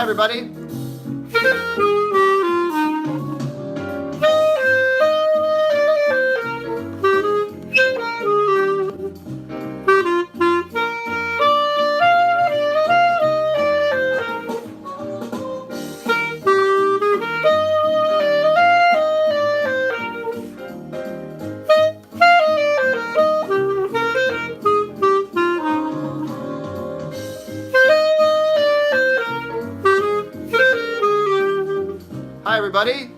everybody. Hi everybody,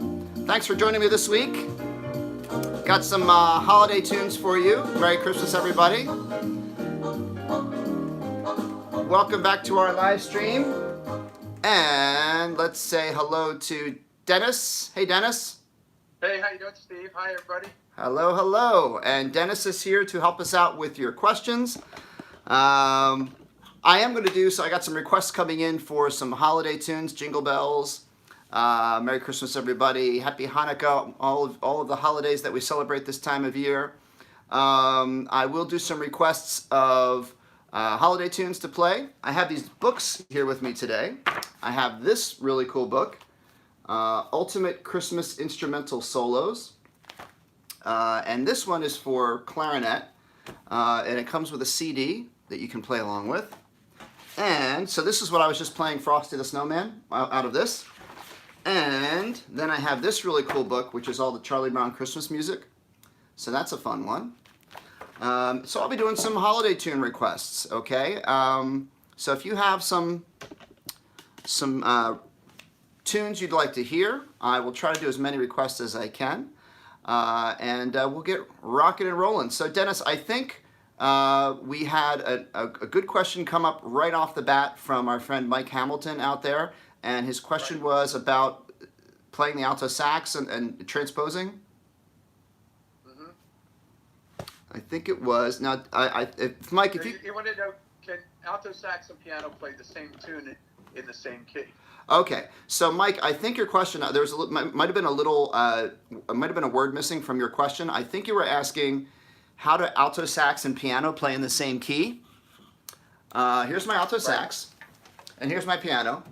thanks for joining me this week. Got some holiday tunes for you. Merry Christmas everybody. Welcome back to our live stream. And let's say hello to Dennis. Hey Dennis. Hey, how you doing, Steve? Hi everybody. Hello, hello. And Dennis is here to help us out with your questions. I am going to do, so I got some requests coming in for some holiday tunes, Jingle Bells. Merry Christmas, everybody. Happy Hanukkah, all of the holidays that we celebrate this time of year. I will do some requests of holiday tunes to play. I have these books here with me today. I have this really cool book, Ultimate Christmas Instrumental Solos. And this one is for clarinet, and it comes with a CD that you can play along with. And so this is what I was just playing, Frosty the Snowman, out of this. And then I have this really cool book, which is all the Charlie Brown Christmas music. So that's a fun one. So I'll be doing some holiday tune requests, okay? So if you have some tunes you'd like to hear, I will try to do as many requests as I can. And we'll get rocking and rolling. So Dennis, I think we had a good question come up right off the bat from our friend Mike Hamilton out there. And his question was about playing the alto sax and transposing. Mm-hmm. I think it was. Now, Mike, if you wanted to know, can alto sax and piano play the same tune in the same key? Okay, so Mike, I think your question there was might have been a little might have been a word missing from your question. I think you were asking how do alto sax and piano play in the same key. Here's my alto sax, and here's my piano.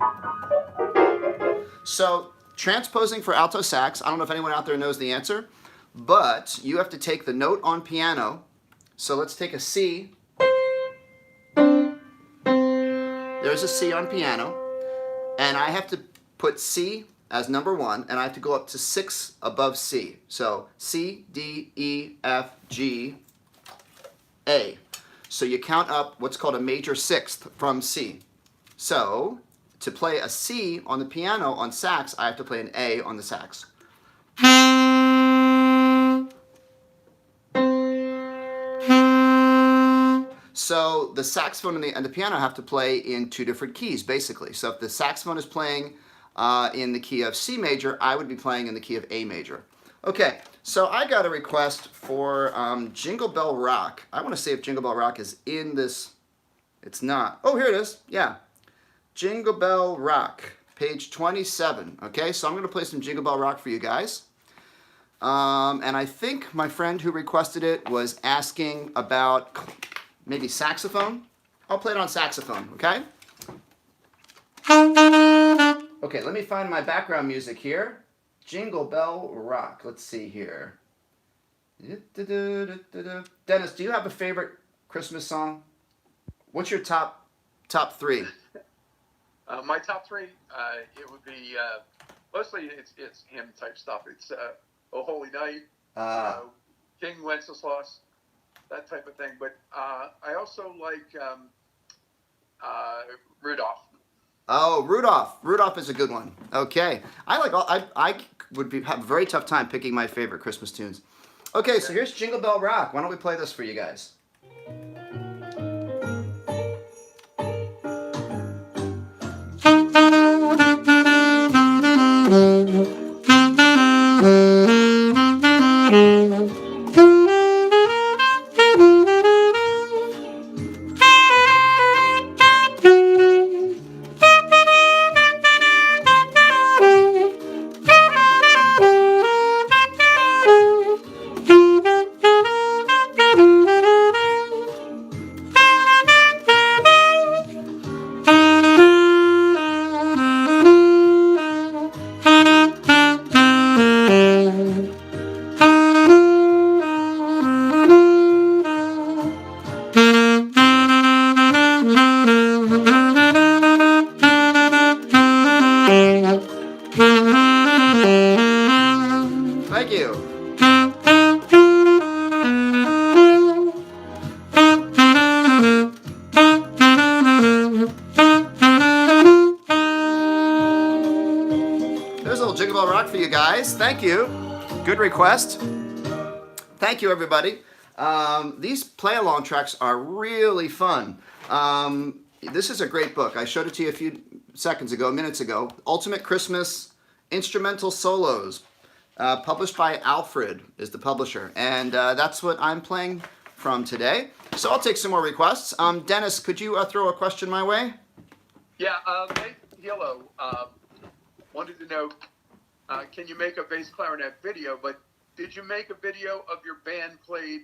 So transposing for alto sax, I don't know if anyone out there knows the answer, but you have to take the note on piano. So let's take a C. There's a C on piano. And I have to put C as number 1, and I have to go up to 6 above C. So C, D, E, F, G, A. So you count up what's called a major sixth from C. So to play a C on the piano on sax, I have to play an A on the sax. So the saxophone and the piano have to play in 2 different keys, basically. So if the saxophone is playing in the key of C major, I would be playing in the key of A major. Okay, so I got a request for Jingle Bell Rock. I want to see if Jingle Bell Rock is in this. It's not. Oh, here it is. Yeah. Jingle Bell Rock, page 27. Okay, so I'm going to play some Jingle Bell Rock for you guys. And I think my friend who requested it was asking about maybe saxophone. I'll play it on saxophone, okay? Okay, let me find my background music here. Jingle Bell Rock. Let's see here. Dennis, do you have a favorite Christmas song? What's your top 3? My top 3, it would be mostly it's hymn type stuff. It's "O Holy Night," "King Wenceslas," that type of thing. But I also like Rudolph. Oh, Rudolph. Rudolph is a good one. Okay. I would have a very tough time picking my favorite Christmas tunes. Okay, so here's Jingle Bell Rock. Why don't we play this for you guys? you. There's a little Jingle Bell Rock for you guys. Thank you. Good request. Thank you, everybody. These play-along tracks are really fun. This is a great book. I showed it to you a few minutes ago. Ultimate Christmas Instrumental Solos. Published by Alfred is the publisher. And that's what I'm playing from today. So I'll take some more requests. Dennis, could you throw a question my way? Yeah, Nate Hilo wanted to know, can you make a bass clarinet video? But did you make a video of your band played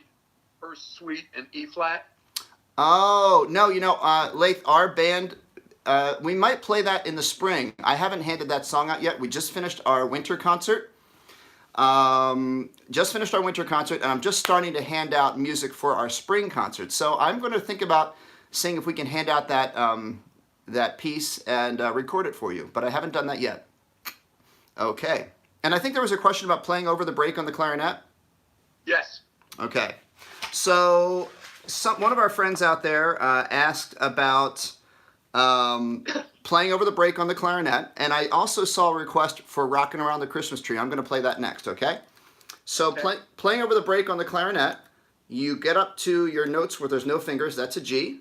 First Suite in E flat? Oh, no, Laith, our band, we might play that in the spring. I haven't handed that song out yet. We just finished our winter concert. And I'm just starting to hand out music for our spring concert. So I'm going to think about seeing if we can hand out that piece and record it for you. But I haven't done that yet. Okay. And I think there was a question about playing over the break on the clarinet. Yes. Okay. So one of our friends out there asked about playing over the break on the clarinet, and I also saw a request for Rockin' Around the Christmas Tree. I'm going to play that next, okay? So okay. Playing over the break on the clarinet, you get up to your notes where there's no fingers. That's a G.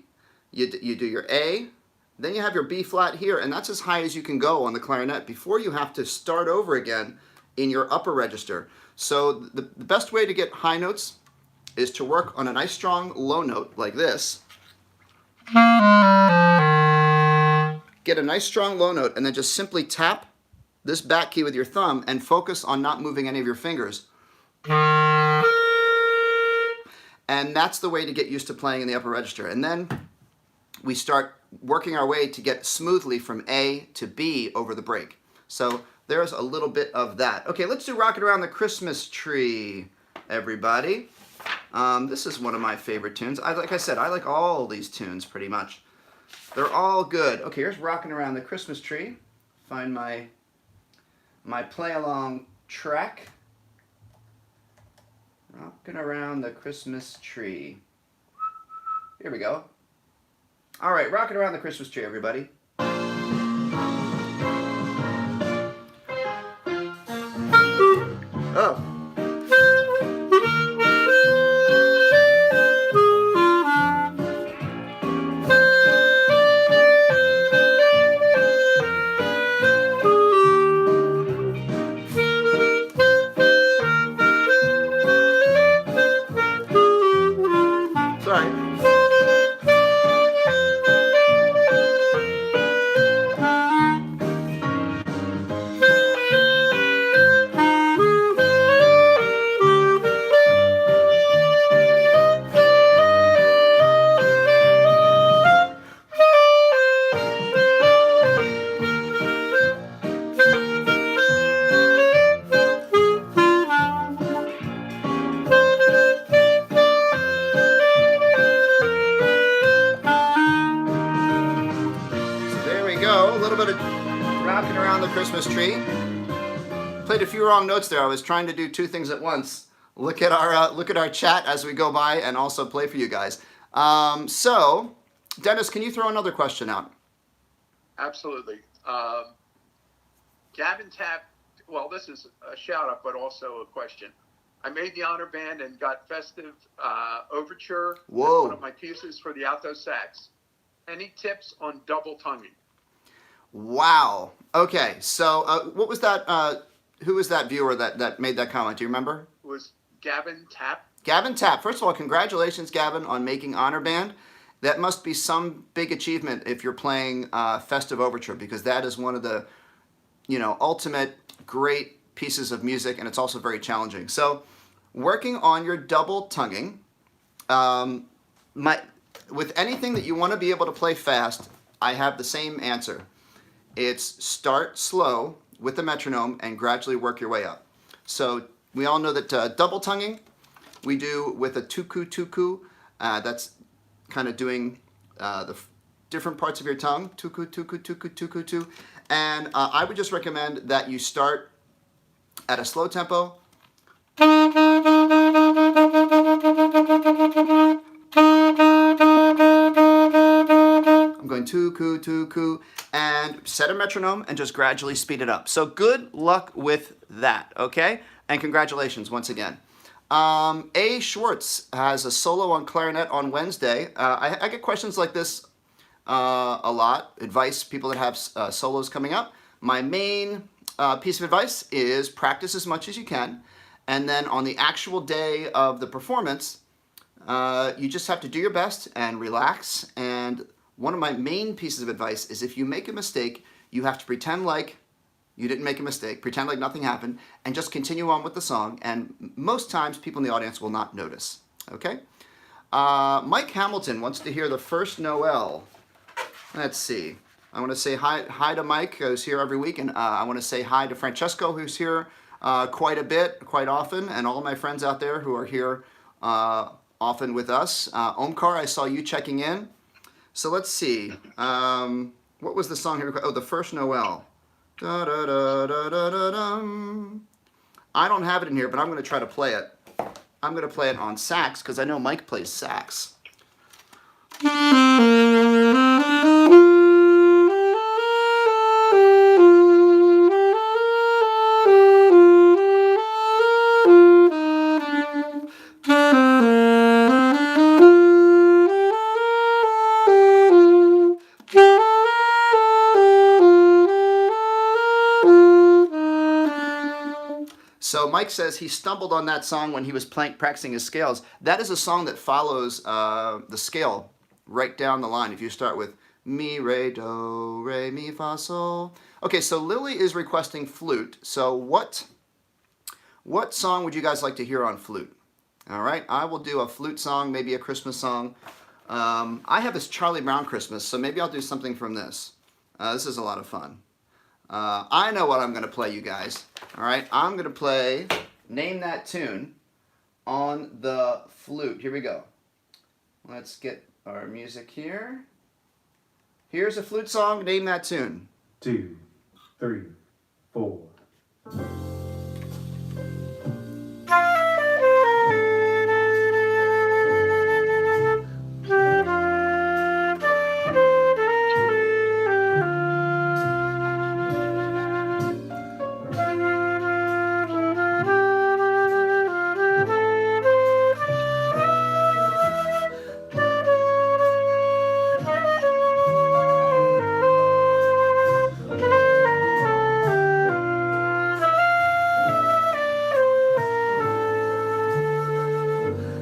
You do your A. Then you have your B flat here, and that's as high as you can go on the clarinet before you have to start over again in your upper register. So the best way to get high notes is to work on a nice strong low note like this. Get a nice strong low note and then just simply tap this back key with your thumb and focus on not moving any of your fingers. And that's the way to get used to playing in the upper register. And then we start working our way to get smoothly from A to B over the break. So there's a little bit of that. Okay, let's do Rockin' Around the Christmas Tree, everybody. This is one of my favorite tunes. Like I said, I like all these tunes pretty much. They're all good. Okay, here's Rockin' Around the Christmas Tree. Find my play-along track. Rockin' Around the Christmas Tree. Here we go. All right, Rockin' Around the Christmas Tree, everybody. Oh. Rocking Around the Christmas Tree. Played a few wrong notes there. I was trying to do two things at once. Look at our chat as we go by, and also play for you guys. So, Dennis, can you throw another question out? Absolutely. Gavin Tapp. Well, this is a shout out, but also a question. I made the honor band and got Festive Overture. Whoa. One of my pieces for the alto sax. Any tips on double tonguing? Wow. Okay. So, what was that? Who was that viewer that made that comment? Do you remember? It was Gavin Tapp. Gavin Tapp. First of all, congratulations, Gavin, on making honor band. That must be some big achievement if you're playing Festive Overture, because that is one of the, ultimate great pieces of music, and it's also very challenging. So, working on your double tonguing, with anything that you want to be able to play fast, I have the same answer. It's start slow with the metronome and gradually work your way up. So we all know that double tonguing we do with a tuku. That's kind of doing the different parts of your tongue. Tuku, tuku, tuku, tuku, tuku. And I would just recommend that you start at a slow tempo, I'm going tuku, and set a metronome and just gradually speed it up. So good luck with that, okay? And congratulations once again. A. Schwartz has a solo on clarinet on Wednesday. I get questions like this a lot. Advice, people that have solos coming up. My main piece of advice is practice as much as you can. And then on the actual day of the performance, you just have to do your best and relax. And one of my main pieces of advice is if you make a mistake, you have to pretend like you didn't make a mistake, pretend like nothing happened, and just continue on with the song. And most times, people in the audience will not notice. Okay? Mike Hamilton wants to hear the first Noel. Let's see. I want to say hi to Mike, who's here every week, and I want to say hi to Francesco, who's here quite a bit, quite often, and all my friends out there who are here often with us. Omkar, I saw you checking in. So let's see. What was the song here? Oh, the first Noel. Da, da, da, da, da, da, dum. I don't have it in here, but I'm going to try to play it. I'm going to play it on sax because I know Mike plays sax. So Mike says he stumbled on that song when he was practicing his scales. That is a song that follows the scale right down the line. If you start with mi, re, do, re, mi, fa, sol. Okay, so Lily is requesting flute. So what song would you guys like to hear on flute? All right, I will do a flute song, maybe a Christmas song. I have this Charlie Brown Christmas, so maybe I'll do something from this. This is a lot of fun. I know what I'm going to play, you guys. All right, I'm going to play Name That Tune on the flute. Here we go. Let's get our music here. Here's a flute song, Name That Tune. 2, 3, 4.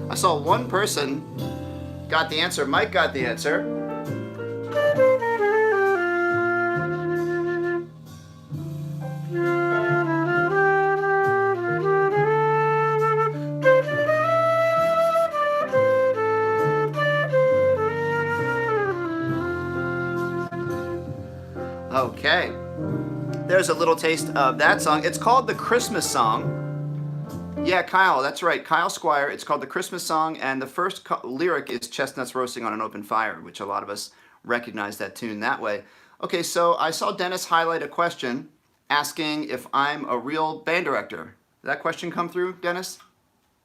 I saw one person got the answer. Mike got the answer. Okay. There's a little taste of that song. It's called the Christmas Song. Yeah, Kyle, that's right. Kyle Squire. It's called the Christmas Song, and the first lyric is chestnuts roasting on an open fire, which a lot of us recognize that tune that way. Okay, so I saw Dennis highlight a question asking if I'm a real band director. Did that question come through, Dennis?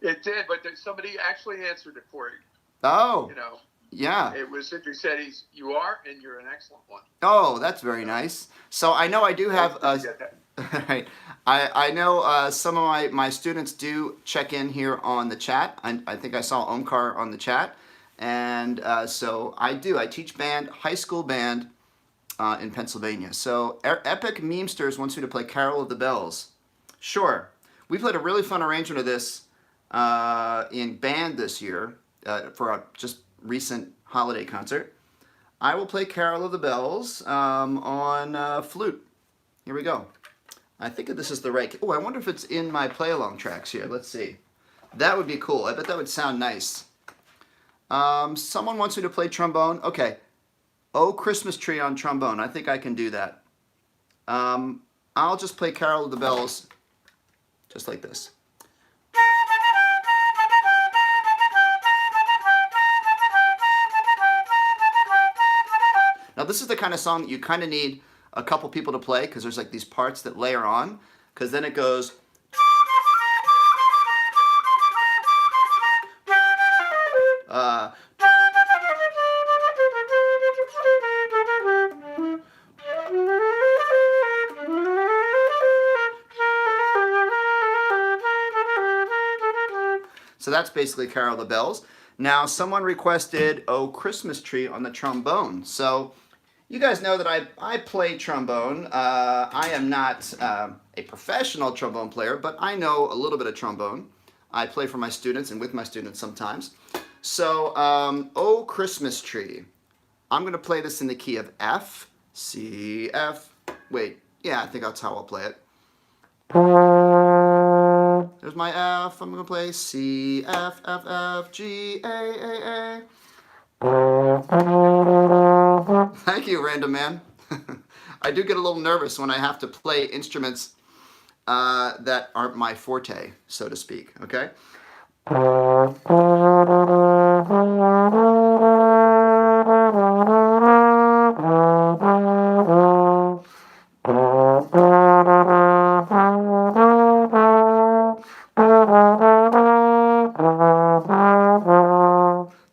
It did, but somebody actually answered it for you. Oh, You know, yeah. it was Sidney said you are, and you're an excellent one. Oh, that's very nice. So I know I do have right. I know some of my students do check in here on the chat. I think I saw Omkar on the chat. And so I do. I teach band, high school band in Pennsylvania. So Epic Memesters wants me to play Carol of the Bells. Sure. We played a really fun arrangement of this in band this year for a just recent holiday concert. I will play Carol of the Bells on flute. Here we go. I think this is the right... Oh, I wonder if it's in my play-along tracks here. Let's see. That would be cool. I bet that would sound nice. Someone wants me to play trombone. Okay. Oh, Christmas Tree on trombone. I think I can do that. I'll just play Carol of the Bells just like this. Now, this is the kind of song that you kind of need a couple people to play because there's like these parts that layer on, because then it goes. Uh, so that's basically Carol of the Bells. Now, someone requested "Oh Christmas Tree" on the trombone. So you guys know that I play trombone. I am not a professional trombone player, but I know a little bit of trombone. I play for my students and with my students sometimes. So, "Oh Christmas Tree." I'm going to play this in the key of F, C, F. Wait, yeah, I think that's how I'll play it. There's my F. I'm going to play C, F, F, F, G, A, A. Thank you, random man. I do get a little nervous when I have to play instruments that aren't my forte, so to speak, okay?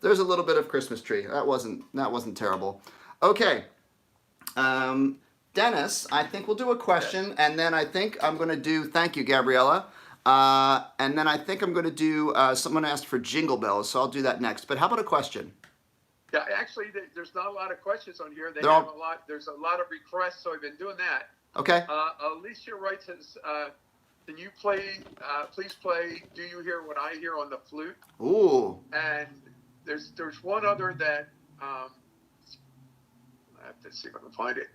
There's a little bit of Christmas Tree. That wasn't terrible. Okay. Dennis, I think we'll do a question, and then I think I'm going to do, thank you, Gabriella, and then I think I'm going to do, someone asked for Jingle Bells, so I'll do that next. But how about a question? Yeah, actually, there's not a lot of questions on here. They're all- There's a lot of requests, so I've been doing that. Okay. Alicia writes, can you please play "Do You Hear What I Hear" on the flute? Ooh. And there's one other that I have to see if I can find it.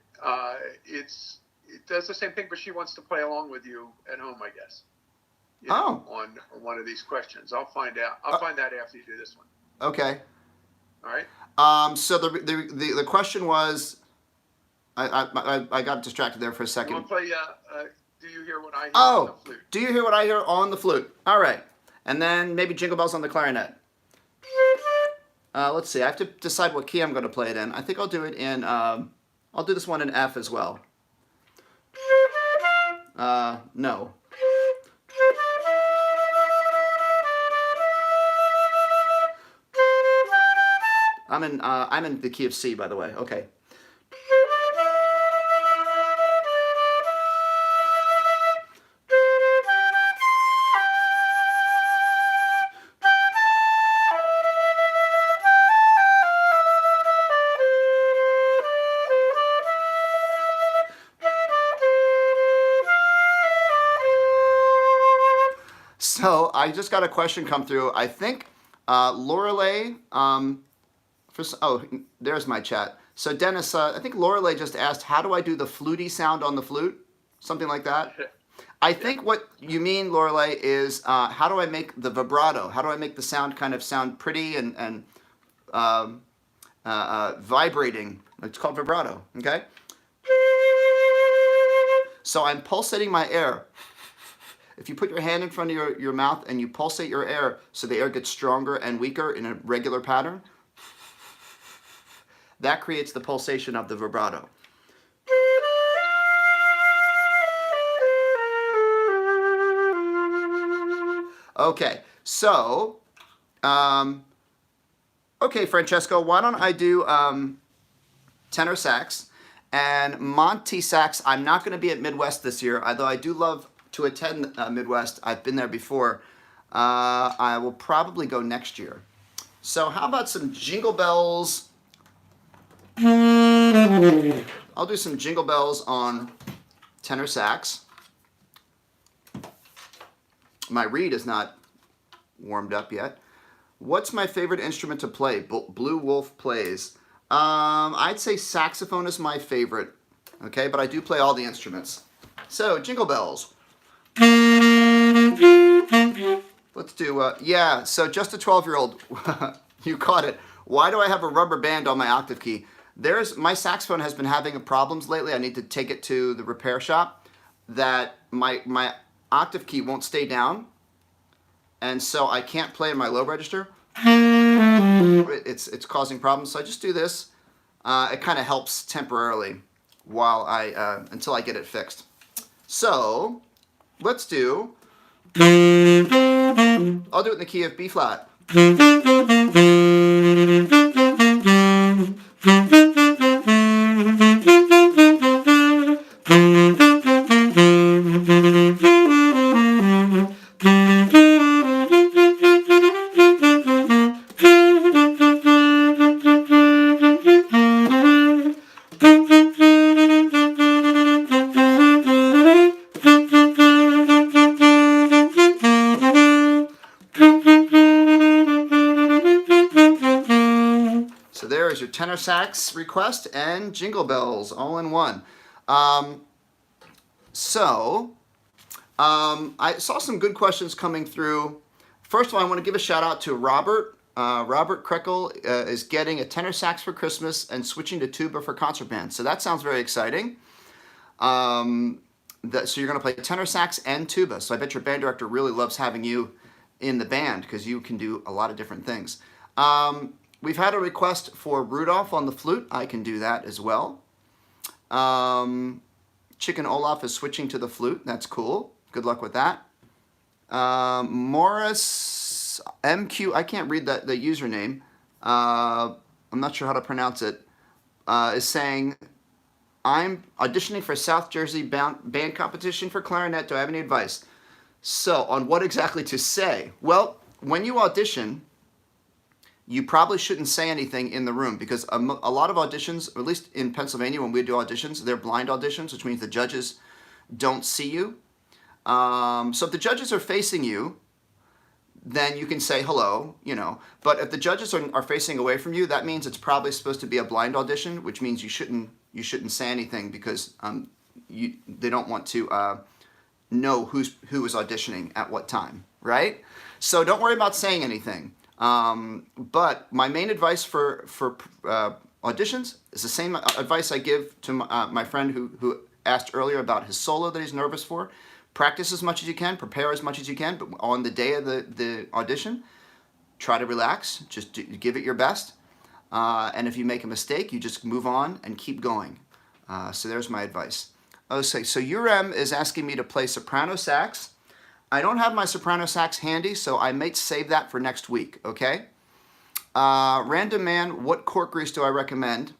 It does the same thing, but she wants to play along with you at home, I guess. You know, on one of these questions. I'll find out. I'll find that after you do this one. Okay. All right. So the question was, I got distracted there for a second. You want to play "Do You Hear What I Hear" Oh, on the flute? do you hear what I hear on the flute? All right. And then maybe Jingle Bells on the clarinet. Let's see. I have to decide what key I'm going to play it in. I think I'll do it in, I'll do this one in F as well. No. I'm in the key of C, by the way. Okay. So I just got a question come through. I think Lorelei, there's my chat. So Dennis, I think Lorelei just asked, how do I do the fluty sound on the flute? Something like that. I think what you mean, Lorelei, is how do I make the vibrato? How do I make the sound kind of sound pretty and vibrating? It's called vibrato, okay? So I'm pulsating my air. If you put your hand in front of your mouth and you pulsate your air so the air gets stronger and weaker in a regular pattern, that creates the pulsation of the vibrato. Okay, so, okay, Francesco, why don't I do tenor sax and Monty sax. I'm not going to be at Midwest this year, although I do love to attend Midwest. I've been there before. I will probably go next year. So how about some Jingle Bells? I'll do some Jingle Bells on tenor sax. My reed is not warmed up yet. What's my favorite instrument to play? Blue Wolf plays. I'd say saxophone is my favorite. Okay, but I do play all the instruments. So, Jingle Bells. Let's do, yeah, so just a 12-year-old. You caught it. Why do I have a rubber band on my octave key? My saxophone has been having problems lately. I need to take it to the repair shop. That my octave key won't stay down. And so I can't play in my low register. It's causing problems. So I just do this. It kind of helps temporarily while until I get it fixed. So let's do, I'll do it in the key of B flat. So there is your tenor sax request and jingle bells all in one. I saw some good questions coming through. First of all, I want to give a shout out to Robert. Robert Krekel is getting a tenor sax for Christmas and switching to tuba for concert band. So that sounds very exciting. So you're going to play tenor sax and tuba. So I bet your band director really loves having you in the band because you can do a lot of different things. We've had a request for Rudolph on the flute. I can do that as well. Chicken Olaf is switching to the flute. That's cool. Good luck with that. Morris MQ, I can't read the username. I'm not sure how to pronounce it. Is saying, I'm auditioning for South Jersey band competition for clarinet. Do I have any advice? So, on what exactly to say? Well, when you audition, you probably shouldn't say anything in the room because a lot of auditions, or at least in Pennsylvania when we do auditions, they're blind auditions, which means the judges don't see you. So if the judges are facing you, then you can say hello, you know. But if the judges are facing away from you, that means it's probably supposed to be a blind audition, which means you shouldn't say anything because they don't want to know who is auditioning at what time, right? So don't worry about saying anything. But my main advice for auditions is the same advice I give to my friend who asked earlier about his solo that he's nervous for. Practice as much as you can, prepare as much as you can, but on the day of the audition, try to relax, just give it your best. And if you make a mistake, you just move on and keep going. So there's my advice. Okay, so Urem is asking me to play soprano sax. I don't have my soprano sax handy, so I might save that for next week, okay? Random Man, what cork grease do I recommend?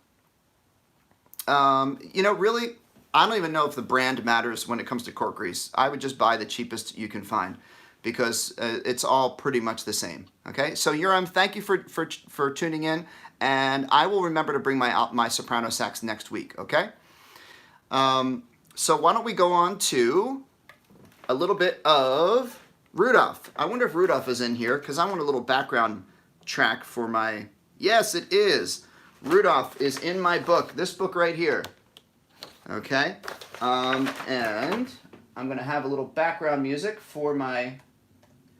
Really, I don't even know if the brand matters when it comes to cork grease. I would just buy the cheapest you can find because it's all pretty much the same, okay? So Urem, thank you for tuning in, and I will remember to bring my soprano sax next week, okay? So why don't we go on to a little bit of Rudolph. I wonder if Rudolph is in here because I want a little background track for my... Yes, it is. Rudolph is in my book, this book right here. Okay, and I'm going to have a little background music for my...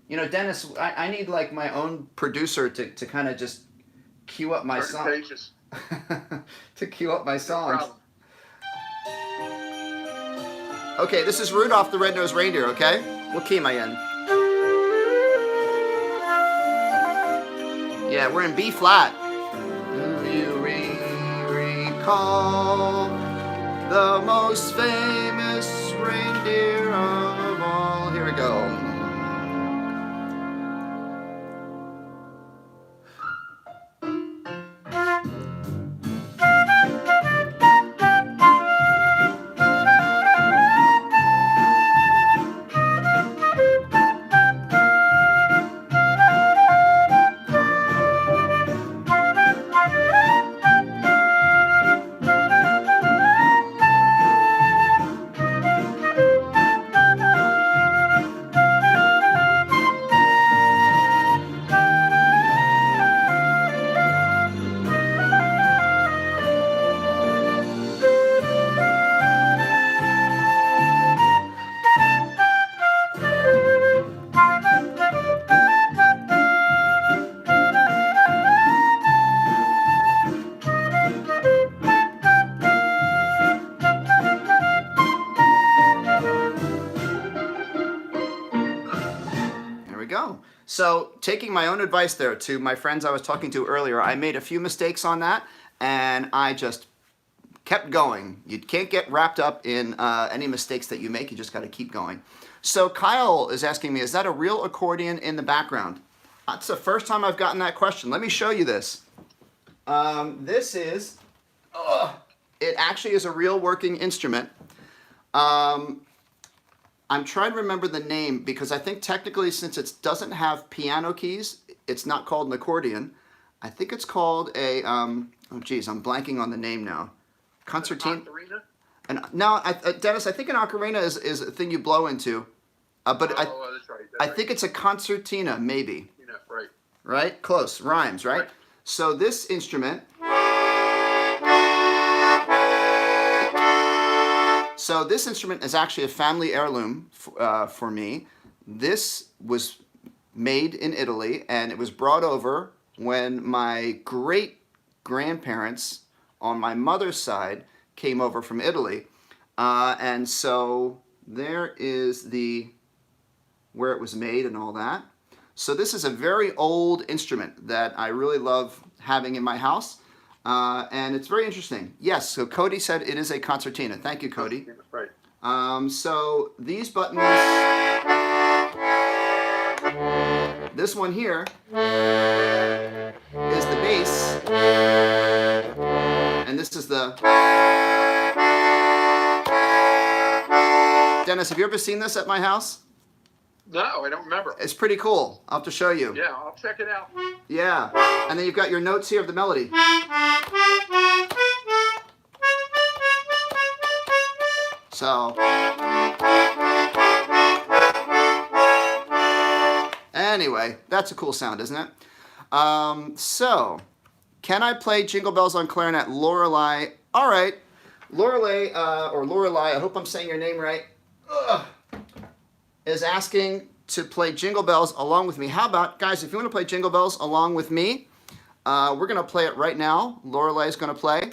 Dennis, I need like my own producer to kind of just cue up my song. Pages. To cue up my songs. No problem. Okay, this is Rudolph the Red-Nosed Reindeer, okay? What key am I in? Yeah, we're in B flat. Do you recall the most famous reindeer of all? Here we go. So taking my own advice there to my friends I was talking to earlier, I made a few mistakes on that, and I just kept going. You can't get wrapped up in any mistakes that you make. You just got to keep going. So Kyle is asking me, is that a real accordion in the background? That's the first time I've gotten that question. Let me show you this. This is, it actually is a real working instrument. I'm trying to remember the name because I think technically since it doesn't have piano keys, it's not called an accordion. I think it's called a, oh geez, I'm blanking on the name now. Concertina? And no, Dennis, I think an ocarina is a thing you blow into. But that's right. I think it's a concertina, maybe. Right. Right? Close. Rhymes, right? So this instrument. So this instrument is actually a family heirloom for me. This was made in Italy, and it was brought over when my great-grandparents on my mother's side came over from Italy. And so there is where it was made and all that. So this is a very old instrument that I really love having in my house. And it's very interesting. Yes, so Cody said it is a concertina. Thank you, Cody. Right. So these buttons, this one here is the bass, and this is the... Dennis, have you ever seen this at my house? No, I don't remember. It's pretty cool. I'll have to show you. Yeah, I'll check it out. Yeah, and then you've got your notes here of the melody. So, anyway, that's a cool sound, isn't it? So, can I play Jingle Bells on clarinet? Lorelei. All right. Lorelei, or Lorelei, I hope I'm saying your name right, is asking to play Jingle Bells along with me. How about, guys, if you want to play Jingle Bells along with me, we're going to play it right now. Lorelei's going to play.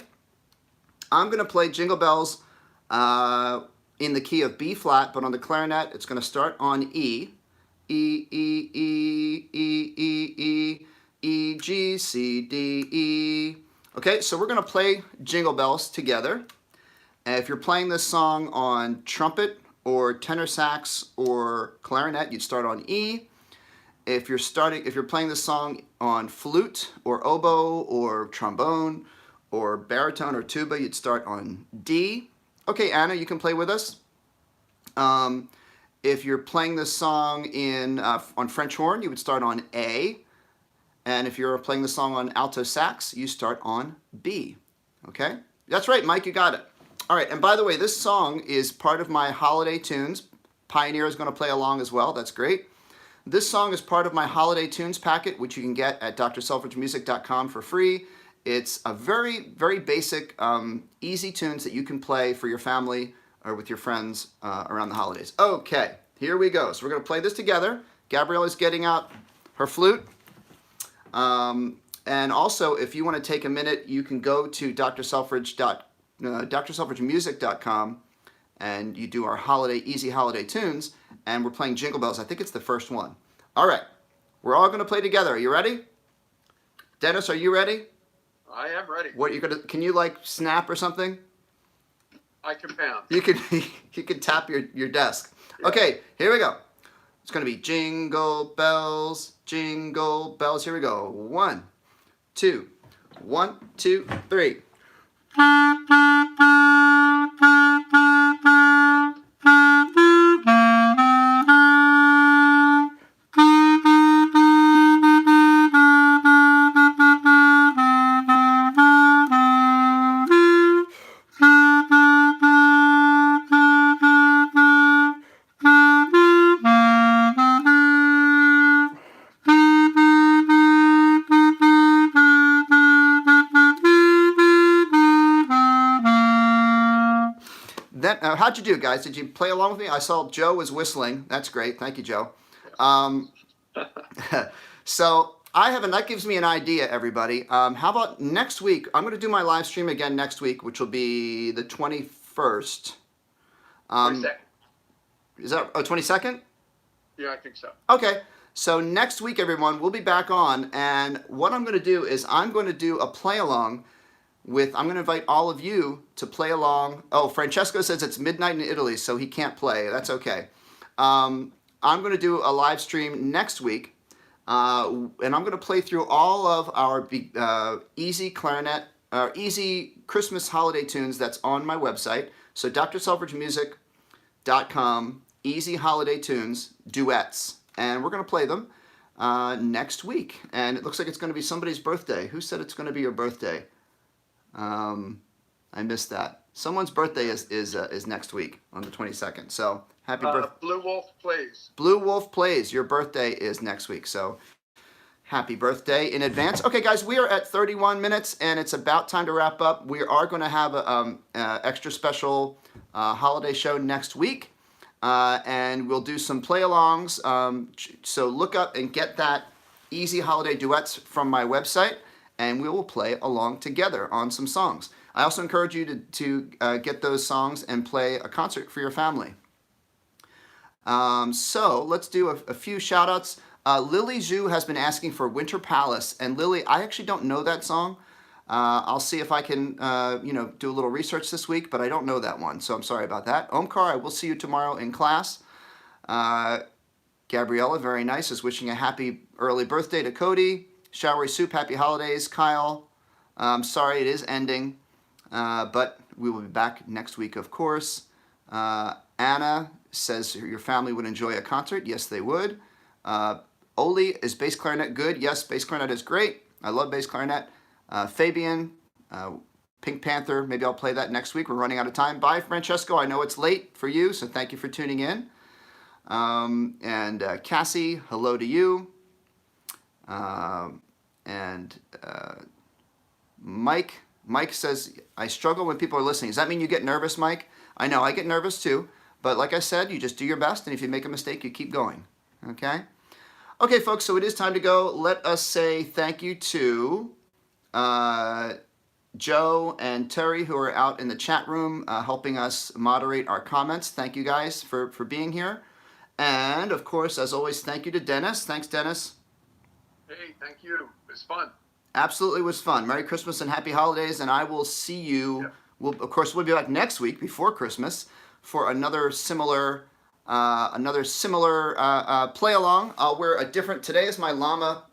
I'm going to play Jingle Bells in the key of B flat, but on the clarinet, it's going to start on E. E, E, E, E, E, E, E, G, C, D, E. Okay, so we're going to play Jingle Bells together. And if you're playing this song on trumpet or tenor sax or clarinet, you'd start on E. If you're playing this song on flute or oboe or trombone or baritone or tuba, you'd start on D. Okay, Anna, you can play with us. If you're playing this song on French horn, you would start on A. And if you're playing the song on alto sax, you start on B. Okay? That's right, Mike, you got it. All right, and by the way, this song is part of my holiday tunes. Pioneer is going to play along as well. That's great. This song is part of my holiday tunes packet, which you can get at drselfridgemusic.com for free. It's a very, very basic, easy tunes that you can play for your family or with your friends around the holidays. Okay, here we go. So we're going to play this together. Gabriella's getting out her flute. And also, if you want to take a minute, you can go to drselfridgemusic.com and you do our easy holiday tunes, and we're playing Jingle Bells. I think it's the first one. All right, we're all going to play together. Are you ready? Dennis, are you ready? I am ready. Can you like snap or something? I can pound. You can tap your desk. Yeah. Okay, here we go. It's going to be Jingle Bells, Jingle Bells. Here we go. 1, 2, 1, 2, 3. How'd you do, guys? Did you play along with me? I saw Joe was whistling. That's great. Thank you, Joe. So that gives me an idea, everybody. How about next week? I'm going to do my live stream again next week, which will be the 21st. 22nd. Is that 22nd? Yeah, I think so. Okay. So next week, everyone, we'll be back on. And what I'm going to do is I'm going to do a play-along I'm going to invite all of you to play along. Oh, Francesco says it's midnight in Italy, so he can't play. That's okay. I'm going to do a live stream next week And I'm going to play through all of our easy clarinet, easy Christmas holiday tunes that's on my website. So drselfridgemusic.com, easy holiday tunes, duets. And we're going to play them next week. And it looks like it's going to be somebody's birthday. Who said it's going to be your birthday? I missed that. Someone's birthday is next week on the 22nd. So happy birthday. Blue Wolf Plays. Blue Wolf Plays. Your birthday is next week. So happy birthday in advance. Okay, guys, we are at 31 minutes, and it's about time to wrap up. We are going to have an extra special holiday show next week, and we'll do some play-alongs. So look up and get that easy holiday duets from my website, and we will play along together on some songs. I also encourage you to get those songs and play a concert for your family. So let's do a few shout-outs. Lily Zhu has been asking for Winter Palace, and Lily, I actually don't know that song. I'll see if I can, do a little research this week, but I don't know that one, so I'm sorry about that. Omkar, I will see you tomorrow in class. Gabriella, very nice, is wishing a happy early birthday to Cody. Showery Soup, happy holidays. Kyle, sorry it is ending, but we will be back next week, of course. Anna says your family would enjoy a concert. Yes, they would. Oli, is bass clarinet good? Yes, bass clarinet is great. I love bass clarinet. Fabian, Pink Panther, maybe I'll play that next week. We're running out of time. Bye, Francesco. I know it's late for you, so thank you for tuning in. And Cassie, hello to you. Mike says, I struggle when people are listening. Does that mean you get nervous, Mike? I know, I get nervous too. But like I said, you just do your best, and if you make a mistake, you keep going. Okay? Okay, folks, so it is time to go. Let us say thank you to Joe and Terry, who are out in the chat room helping us moderate our comments. Thank you guys for being here. And, of course, as always, thank you to Dennis. Thanks, Dennis. Hey, thank you. It was fun. Absolutely was fun. Merry Christmas and happy holidays, and I will see you. Yep. We'll be back next week before Christmas for another similar play along. I'll wear a different. Today is my llama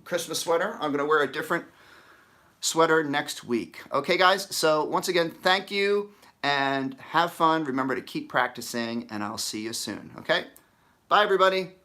Christmas sweater. I'm going to wear a different sweater next week. Okay, guys. So once again, thank you and have fun. Remember to keep practicing, and I'll see you soon. Okay. Bye, everybody.